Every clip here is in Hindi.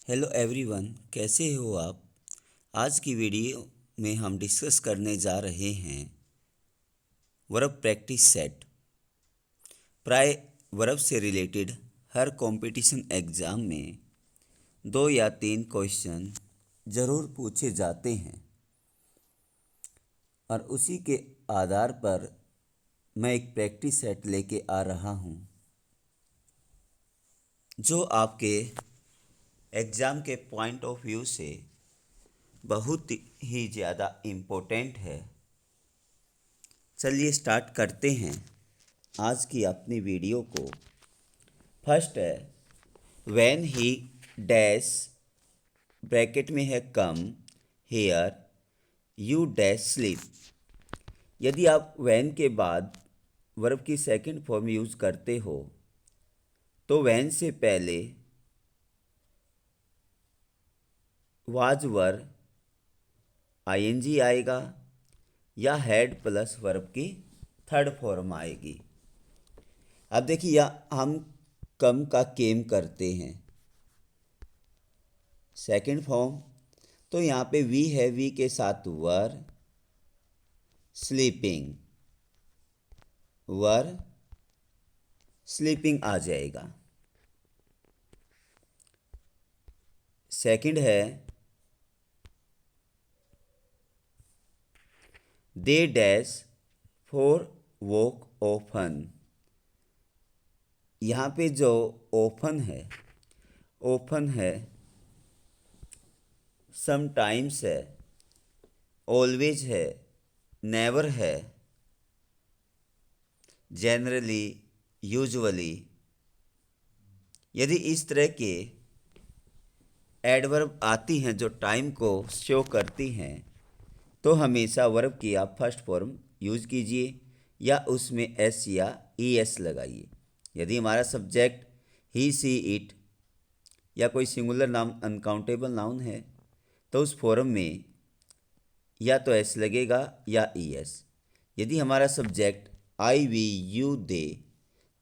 हेलो एवरीवन, कैसे हो आप। आज की वीडियो में हम डिस्कस करने जा रहे हैं वर्ब प्रैक्टिस सेट। प्राय वर्ब से रिलेटेड हर कंपटीशन एग्ज़ाम में 2 या 3 क्वेश्चन ज़रूर पूछे जाते हैं और उसी के आधार पर मैं एक प्रैक्टिस सेट लेके आ रहा हूँ जो आपके एग्ज़ाम के पॉइंट ऑफ व्यू से बहुत ही ज़्यादा इम्पोर्टेंट है। चलिए स्टार्ट करते हैं आज की अपनी वीडियो को। फर्स्ट है व्हेन ही डैश, ब्रैकेट में है कम, हेयर यू डैश स्लीप। यदि आप व्हेन के बाद वर्ब की सेकंड फॉर्म यूज़ करते हो तो व्हेन से पहले वाज वर आईएनजी आएगा या हैड प्लस वर्ब की थर्ड फॉर्म आएगी। अब देखिए यहाँ हम कम का केम करते हैं सेकंड फॉर्म, तो यहाँ पे वी है, वी के साथ वर, स्लीपिंग, वर स्लीपिंग आ जाएगा। सेकंड है they dash for walk often. यहाँ पे जो ओपन है, समटाइम्स है, ऑलवेज है, नेवर है, जनरली, यूजुअली। यदि इस तरह के एडवर्ब आती हैं जो टाइम को शो करती हैं तो हमेशा वर्ब की आप फर्स्ट फॉर्म यूज़ कीजिए या उसमें एस या ई एस लगाइए। यदि हमारा सब्जेक्ट ही सी इट या कोई सिंगुलर नाउन अनकाउंटेबल नाउन है तो उस फॉर्म में या तो एस लगेगा या ई एस। यदि हमारा subject I we you they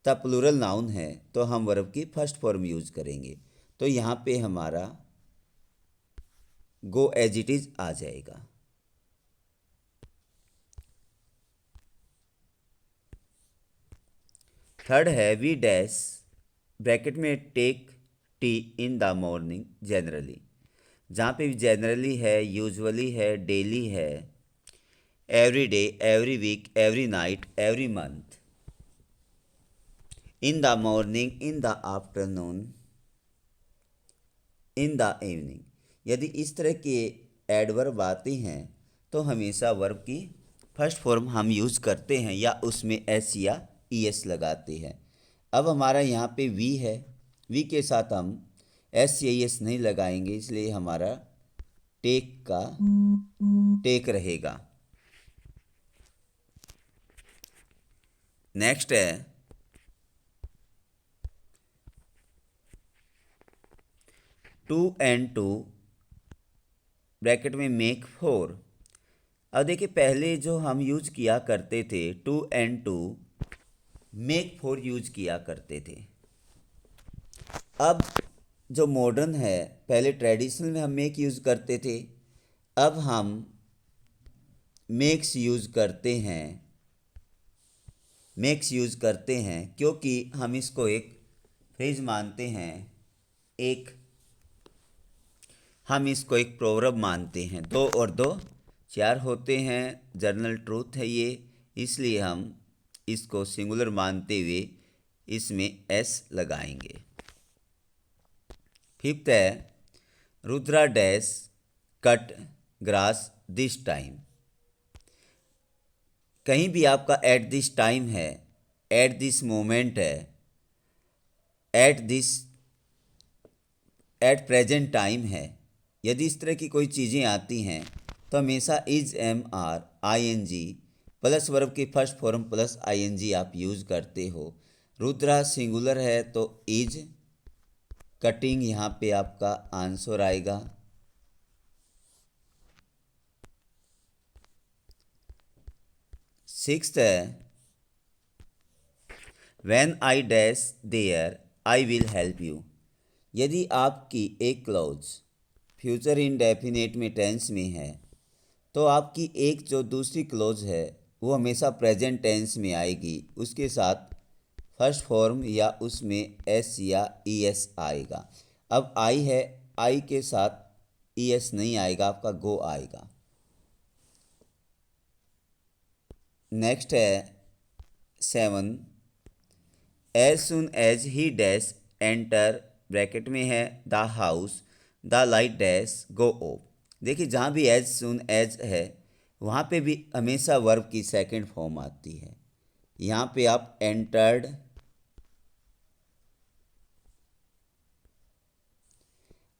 तब प्लूरल नाउन है तो हम वर्ब की फर्स्ट फॉर्म यूज़ करेंगे। तो यहाँ पे हमारा गो एज इट इज़ आ जाएगा। थर्ड है वी डैश, ब्रैकेट में take tea in the morning generally. जहाँ पे जनरली है, यूजुअली है, डेली है, every day, every week, every night, every month, in the morning, in the afternoon, in the evening. यदि इस तरह के एडवर्ब आते हैं तो हमेशा वर्ब की फर्स्ट फॉर्म हम यूज़ करते हैं या उसमें एस या ई एस लगाते हैं। अब हमारा यहाँ पे वी है, वी के साथ हम एस या ई एस नहीं लगाएंगे, इसलिए हमारा टेक का टेक रहेगा। नेक्स्ट है टू एंड टू, ब्रैकेट में मेक फोर। अब देखिए पहले जो हम यूज किया करते थे two and two, make four use किया करते थे। अब जो मॉडर्न है, पहले ट्रेडिशनल में हम मेक यूज़ करते थे, अब हम मेक्स यूज़ करते हैं क्योंकि हम इसको एक फ्रेज मानते हैं, हम इसको एक प्रोवर्ब मानते हैं। 2 और 2 4 होते हैं, जर्नल ट्रूथ है ये, इसलिए हम इसको सिंगुलर मानते हुए इसमें एस लगाएंगे। फिफ्थ है Rudra dash cut grass this time. कहीं भी आपका एट दिस टाइम है, एट दिस मोमेंट है, एट प्रेजेंट टाइम है, यदि इस तरह की कोई चीज़ें आती हैं तो हमेशा is am are I N G plus verb की first form plus I N G आप यूज़ करते हो। रुद्रा सिंगुलर है तो इज कटिंग यहाँ पे आपका आंसर आएगा। सिक्स्थ है when I dash there I will help you. यदि आपकी एक क्लॉज फ्यूचर इंडेफिनिट में टेंस में है तो आपकी एक जो दूसरी क्लॉज है वो हमेशा प्रेजेंट टेंस में आएगी, उसके साथ फर्स्ट फॉर्म या उसमें एस या ई एस आएगा। अब आई है, आई के साथ ई एस नहीं आएगा, आपका गो आएगा। नेक्स्ट है 7, as soon as he dash enter bracket में है the house the light dash go off. देखिए जहाँ भी एज सुन एज है वहाँ पे भी हमेशा वर्ब की सेकंड फॉर्म आती है। यहाँ पे आप एंटर्ड,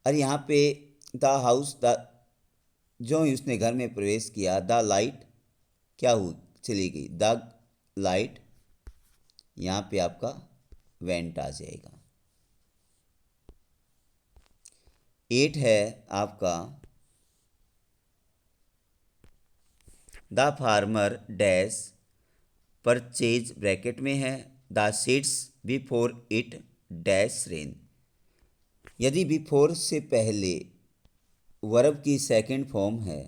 और यहाँ पे द हाउस, द जो ही उसने घर में प्रवेश किया, द लाइट क्या हुई, चली गई, द लाइट यहाँ पे आपका वेंट आ जाएगा। 8 है आपका the farmer dash purchase bracket में है the seeds before it dash rain. यदि बिफोर से पहले वर्ब की सेकंड फॉर्म है,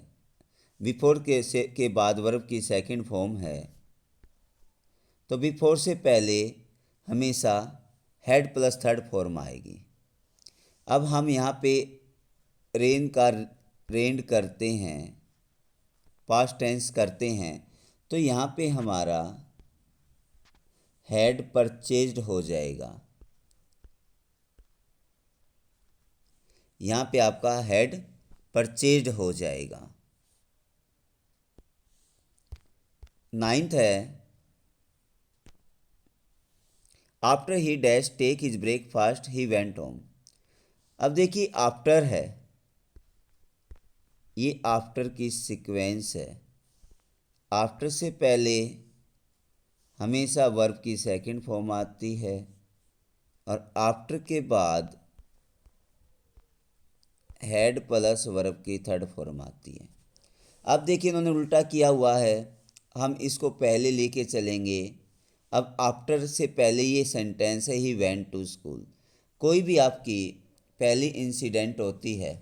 बिफोर के बाद वर्ब की सेकंड फॉर्म है, तो बिफोर से पहले हमेशा हेड प्लस थर्ड फॉर्म आएगी। अब हम यहाँ पे रेन का रेंड करते हैं, पास्ट टेंस करते हैं, तो यहाँ पे हमारा हेड परचेज्ड हो जाएगा। यहाँ पे आपका हेड परचेज्ड हो जाएगा। 9th है after he dash take his breakfast he went home. अब देखिए आफ्टर है, ये आफ्टर की सीक्वेंस है। आफ्टर से पहले हमेशा वर्ब की सेकंड फॉर्म आती है और आफ्टर के बाद हेड प्लस वर्ब की थर्ड फॉर्म आती है। अब देखिए इन्होंने उल्टा किया हुआ है, हम इसको पहले लेके चलेंगे। अब आफ्टर से पहले ये सेंटेंस है ही वेंट टू स्कूल। कोई भी आपकी पहली इंसिडेंट होती है,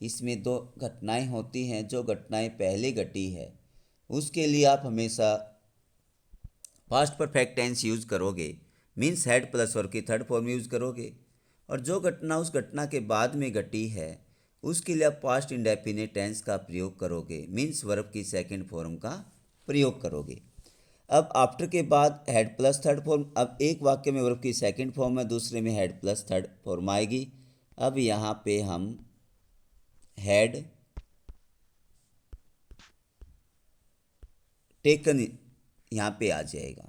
इसमें दो घटनाएं होती हैं, जो घटनाएं पहले घटी है उसके लिए आप हमेशा पास्ट परफेक्ट टेंस यूज़ करोगे, मीन्स हेड प्लस वर्ब की थर्ड फॉर्म यूज़ करोगे। और जो घटना उस घटना के बाद में घटी है उसके लिए आप पास्ट इंडेफिनिट टेंस का प्रयोग करोगे, मीन्स वर्ब की सेकंड फॉर्म का प्रयोग करोगे। अब आफ्टर के बाद हेड प्लस थर्ड फॉर्म, अब एक वाक्य में वर्ब की सेकंड फॉर्म है, दूसरे में हेड प्लस थर्ड फॉर्म आएगी। अब यहाँ पे हम हेड टेकन यहाँ पे आ जाएगा।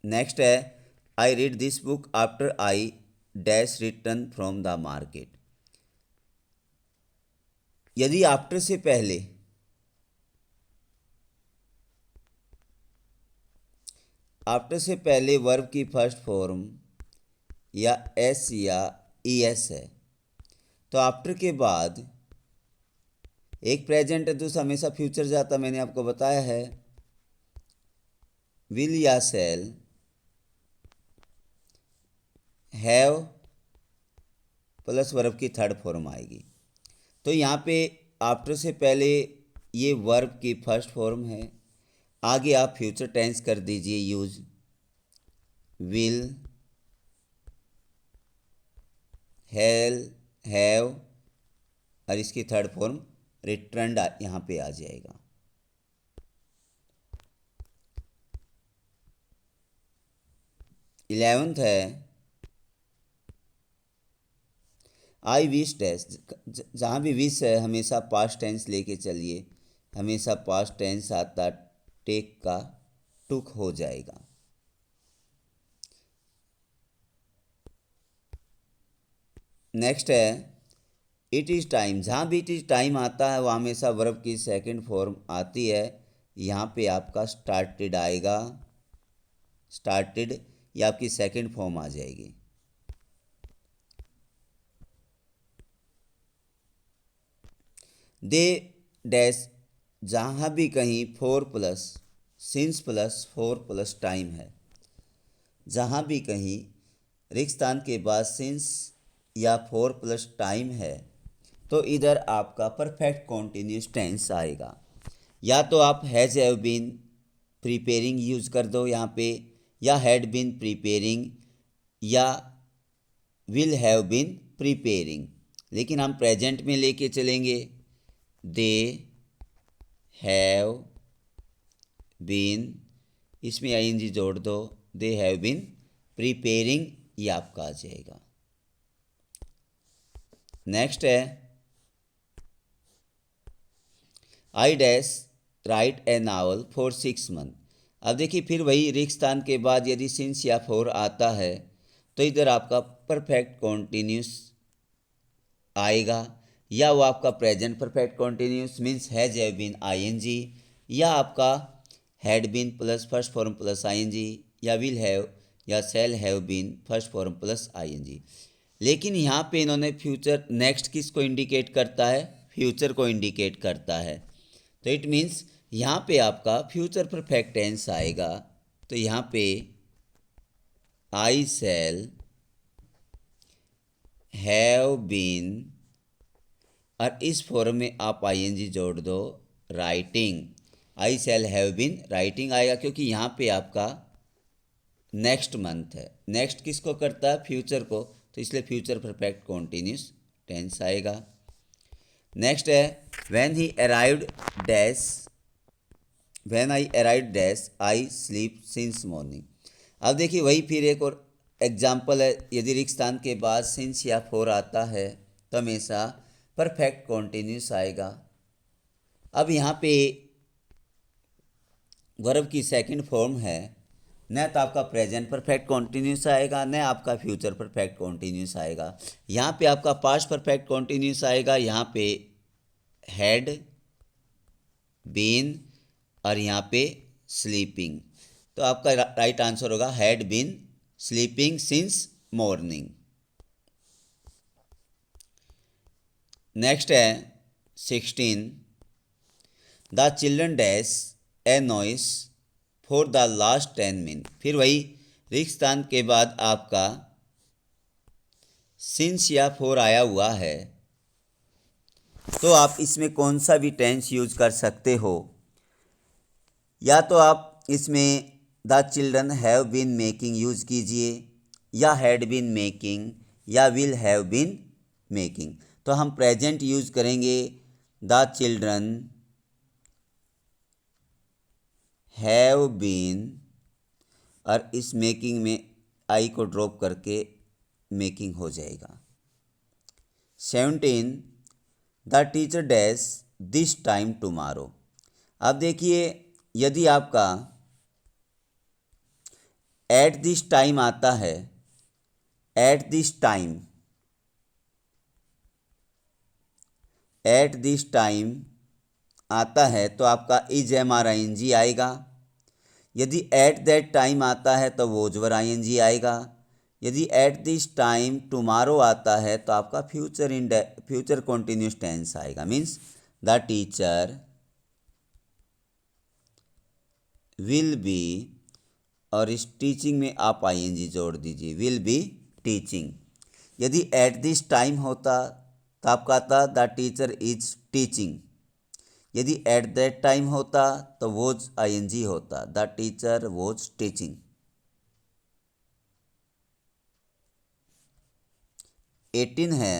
नेक्स्ट है I read this book after I dash return from the market. यदि आफ्टर से पहले वर्ब की फर्स्ट फॉर्म या एस या ई एस है, तो आफ्टर के बाद एक प्रेजेंट है, दूसरा हमेशा फ्यूचर जाता, मैंने आपको बताया है। विल या सेल हैव प्लस वर्ब की थर्ड फॉर्म आएगी। तो यहाँ पे आफ्टर से पहले ये वर्ब की फर्स्ट फॉर्म है, आगे आप फ्यूचर टेंस कर दीजिए यूज, विल, हैव, और इसकी थर्ड फॉर्म रिटर्न्ड यहाँ पे आ जाएगा। इलेवेंथ है आई विश डैश। जहाँ भी विश है हमेशा पास्ट टेंस लेके चलिए, हमेशा पास्ट टेंस आता, टेक का टुक हो जाएगा। नेक्स्ट है इट इज़ टाइम। जहाँ भी इट इज़ टाइम आता है वह हमेशा वर्ब की सेकंड फॉर्म आती है। यहाँ पे आपका स्टार्टेड आएगा, स्टार्टेड, या आपकी सेकंड फॉर्म आ जाएगी। दे डैश, जहाँ भी कहीं 4 plus since plus 4 plus time है जहाँ भी कहीं रिक्स्थान के बाद सिंस या फोर प्लस टाइम है तो इधर आपका परफेक्ट कॉन्टिन्यूस टेंस आएगा। या तो आप has have been preparing use कर दो यहाँ पे, या हैड बीन प्रिपेयरिंग, या विल हैव बीन प्रिपेयरिंग। लेकिन हम प्रेजेंट में लेके चलेंगे, दे हैव बीन, इसमें आईएनजी जोड़ दो, दे हैव बीन प्रिपेयरिंग, ये आपका आ जाएगा। नेक्स्ट है I dash right A novel for 6 month. अब देखिए फिर वही रिक्स्थान के बाद यदि सिंस या फोर आता है तो इधर आपका परफेक्ट कॉन्टिन्यूस आएगा, या वो आपका present perfect continuous means has have been ING, या आपका had been plus first form plus ING, या will have or shall have been first form plus ING. लेकिन यहाँ पे इन्होंने फ्यूचर नेक्स्ट किसको इंडिकेट करता है, फ्यूचर को इंडिकेट करता है। तो इट मीन्स यहाँ पे आपका फ्यूचर परफेक्ट टेंस आएगा। तो यहाँ पे आई शैल हैव बीन, और इस फॉर्म में आप आईएनजी जोड़ दो, writing. I shall have been writing आएगा क्योंकि यहाँ पे आपका नेक्स्ट मंथ है। नेक्स्ट किसको करता है, फ्यूचर को, तो इसलिए फ्यूचर परफेक्ट कॉन्टिन्यूस टेंस आएगा। नेक्स्ट है when he arrived dash, when I arrived dash I sleep since morning. अब देखिए वही फिर एक और एग्जाम्पल है, यदि रिक्स्थान के बाद सिंस या फोर आता है तो हमेशा परफेक्ट कॉन्टिन्यूस आएगा। अब यहाँ पे वर्ब की सेकंड फॉर्म है, न तो आपका प्रेजेंट परफेक्ट कॉन्टिन्यूस आएगा न आपका फ्यूचर परफेक्ट कॉन्टिन्यूस आएगा। यहाँ पे आपका पास्ट परफेक्ट कॉन्टिन्यूस आएगा, यहाँ पे हैड बीन और यहाँ पे स्लीपिंग। तो आपका राइट आंसर होगा had been sleeping since morning. Next है 16 the children dash a noise for the last 10 minute. फिर वही रिक्स्थान के बाद आपका सिंस या फोर आया हुआ है तो आप इसमें कौन सा भी टेंस यूज कर सकते हो। या तो आप इसमें the children have been making use कीजिए, या हैड बीन मेकिंग, या विल हैव बीन मेकिंग। तो हम प्रेजेंट यूज करेंगे, द चिल्ड्रन हैव बीन, और इस मेकिंग में आई को ड्रॉप करके मेकिंग हो जाएगा। 17 the teacher dash this time tomorrow. अब देखिए यदि आपका एट दिस टाइम आता है, at this time, at this time आता है तो आपका is am are I N G आएगा। यदि एट दैट टाइम आता है तो was were I N G आएगा। यदि एट दिस टाइम टुमारो आता है तो आपका फ्यूचर कॉन्टिन्यूस टेंस आएगा, means the teacher will be, और इस टीचिंग में आप आई एन जी जोड़ दीजिए, विल बी टीचिंग। यदि एट दिस टाइम होता तो आपका आता द टीचर इज टीचिंग। यदि एट दैट टाइम होता तो वोज आई एन जी होता, द टीचर वोज टीचिंग। 18 है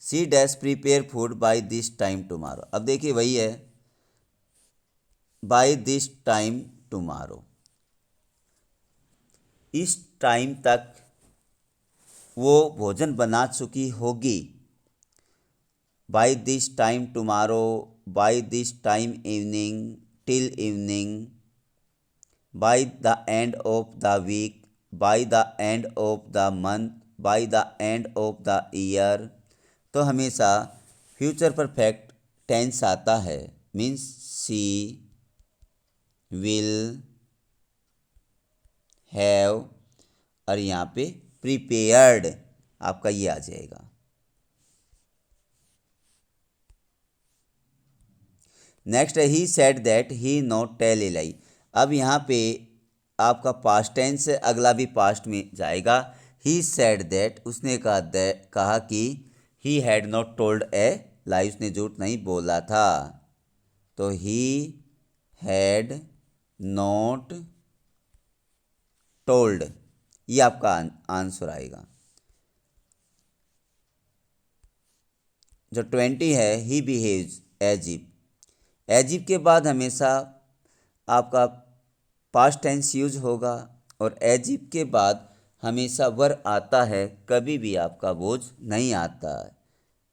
she dash prepare food by this time tomorrow. अब देखिए वही है, बाय दिस टाइम टुमारो, इस टाइम तक वो भोजन बना चुकी होगी। By this time tomorrow, by this time evening, till evening, by the end of the week, by the end of the month, by the end of the year. तो हमेशा फ्यूचर परफेक्ट टेंस आता है, मीन्स सी विल हैव, और यहाँ पे प्रिपेयर्ड आपका ये आ जाएगा। नेक्स्ट है he said that he not tell a lie. अब यहाँ पे आपका पास्ट टेंस है, अगला भी पास्ट में जाएगा। ही सेड दैट, उसने कहा कि ही हैड नॉट टोल्ड ए लाई, उसने झूठ नहीं बोला था। तो ही हैड नॉट टोल्ड, ये आपका आंसर आएगा। जो 20 है, he behaves as if, as if के बाद हमेशा आपका पास्ट टेंस यूज होगा, और एज इफ के बाद हमेशा वर आता है, कभी भी आपका बोझ नहीं आता है।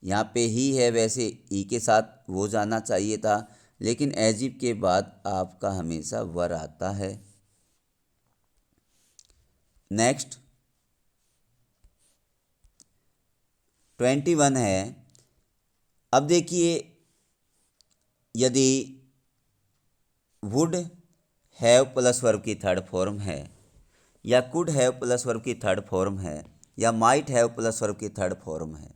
यहाँ पे ही है, वैसे ई के साथ वो जाना चाहिए था, लेकिन एज इफ के बाद आपका हमेशा वर आता है। नेक्स्ट 21 है। अब देखिए, यदि वुड हैव प्लस वर्ब की थर्ड फॉर्म है, या कुड हैव प्लस वर्ब की थर्ड फॉर्म है, या माइट हैव प्लस वर्ब की थर्ड फॉर्म है,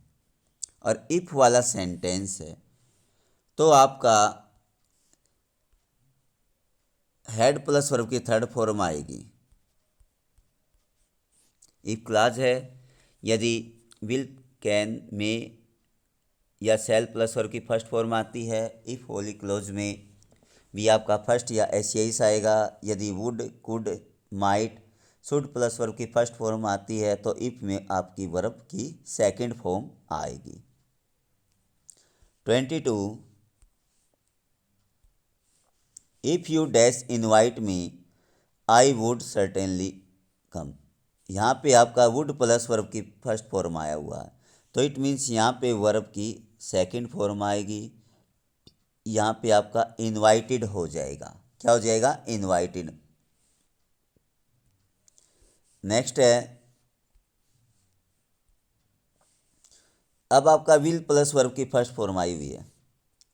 और इफ वाला सेंटेंस है, तो आपका हैड प्लस वर्ब की थर्ड फॉर्म आएगी। इफ क्लॉज है, यदि विल, कैन, मे या सेल प्लस वर्ब की फर्स्ट फॉर्म आती है। इफ होली क्लोज में भी आपका फर्स्ट या एस आएगा। यदि would, could, might, should plus verb की फर्स्ट फॉर्म आती है, तो इफ में आपकी वर्ब की सेकंड फॉर्म आएगी। 22, if you dash invite me I would certainly come. यहाँ पे आपका वुड प्लस वर्ब की फर्स्ट फॉर्म आया हुआ है, तो इट मीन्स यहाँ पे वर्ब की सेकंड फॉर्म आएगी। यहाँ पे आपका इनवाइटेड हो जाएगा। क्या हो जाएगा? इनवाइटेड। नेक्स्ट है, अब आपका विल प्लस वर्ब की फर्स्ट फॉर्म आई हुई है।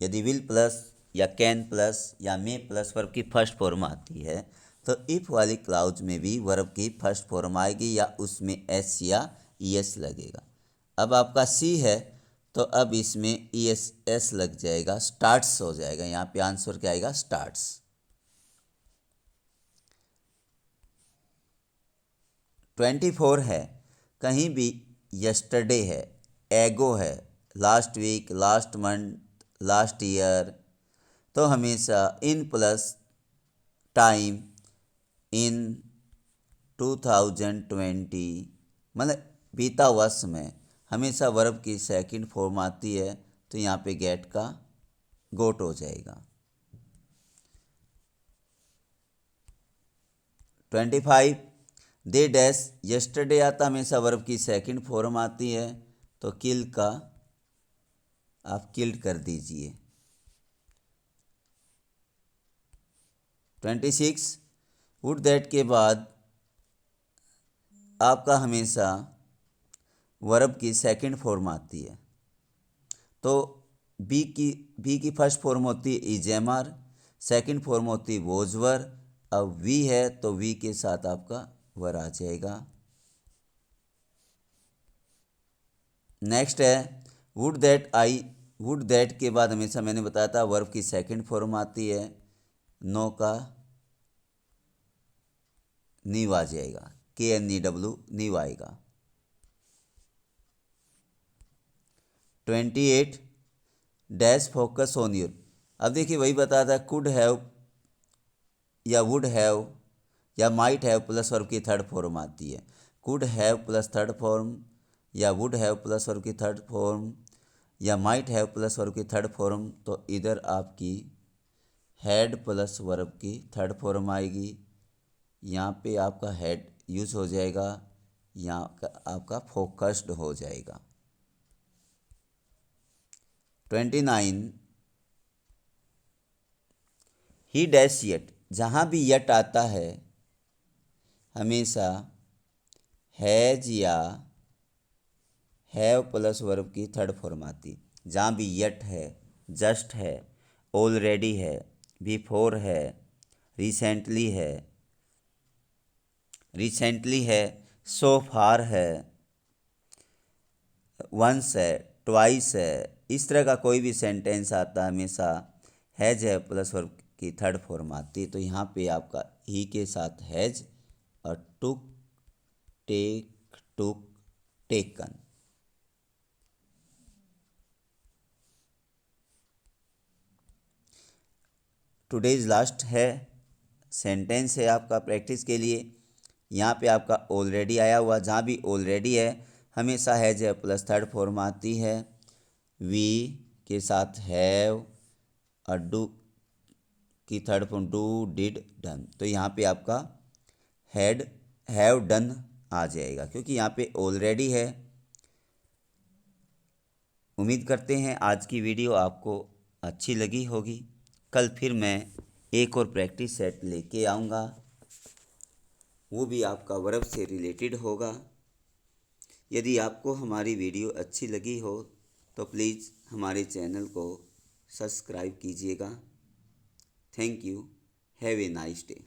यदि विल प्लस या कैन प्लस या मे प्लस वर्ब की फर्स्ट फॉर्म आती है, तो इफ वाली क्लाउज में भी वर्ब की फर्स्ट फॉर्म आएगी, या उसमें एस या ई एस लगेगा। अब आपका सी है, तो अब इसमें ई एस एस लग जाएगा, स्टार्ट्स हो जाएगा। यहाँ पे आंसर क्या आएगा? स्टार्ट्स। 24 है, कहीं भी यस्टरडे है, एगो है, last week, last month, last year, तो हमेशा इन प्लस टाइम, इन 2020, मतलब बीता हुआ समय, हमेशा वर्ब की सेकंड फॉर्म आती है, तो यहाँ पे गेट का गोट हो जाएगा। 25, दे डैश, यस्टरडे आता, हमेशा वर्ब की सेकंड फॉर्म आती है, तो किल का आप किल्ड कर दीजिए। 26, वुड दैट के बाद आपका हमेशा वर्ब की सेकंड फॉर्म आती है, तो बी की फर्स्ट फॉर्म होती है इजेमर, सेकंड फॉर्म होती है वोजवर। अब वी है, तो वी के साथ आपका वर आ जाएगा। नेक्स्ट है, would that I, would that के बाद हमेशा मैंने बताया था वर्ब की सेकंड फॉर्म आती है, नो का नीव आ जाएगा, KNEW, नीव आएगा। 28, डैश फोकस ऑन योर। अब देखिए, वही बताया था, कुड हैव या वुड हैव या माइट हैव प्लस वर्ब की थर्ड फॉर्म आती है। Could have plus third form, या वुड हैव प्लस वर्ब की थर्ड फॉर्म, या माइट हैव प्लस वर्ब की थर्ड फॉर्म, तो इधर आपकी हैड प्लस वर्ब की थर्ड फॉर्म आएगी। यहाँ पे आपका हैड यूज हो जाएगा, यहाँ का आपका फोकस्ड हो जाएगा। 29, ही डैश येट, जहाँ भी यट आता है हमेशा हैज या हैव प्लस वर्ब की थर्ड फॉर्म आती। जहाँ भी यट है, जस्ट है, ऑलरेडी है, बिफोर है, रिसेंटली है, सो फार है, वंस है, ट्वाइस है, इस तरह का कोई भी सेंटेंस आता है हमेशा हैज है प्लस वर्ब की थर्ड फॉर्म आती है, तो यहाँ पे आपका ही के साथ हैज और took take took taken. Today's last है सेंटेंस है आपका प्रैक्टिस के लिए। यहाँ पे आपका ऑलरेडी आया हुआ, जहाँ भी ऑलरेडी है हमेशा हैज है प्लस थर्ड फॉर्म आती है। वी के साथ हैव और डू की third form do did done. तो यहाँ पे आपका हैड हैव डन आ जाएगा क्योंकि यहाँ पे ऑलरेडी है। उम्मीद करते हैं आज की वीडियो आपको अच्छी लगी होगी। कल फिर मैं एक और प्रैक्टिस सेट लेके आऊँगा, वो भी आपका वर्ब से रिलेटेड होगा। यदि आपको हमारी वीडियो अच्छी लगी हो तो प्लीज़ हमारे चैनल को सब्सक्राइब कीजिएगा। Thank you. Have a nice day.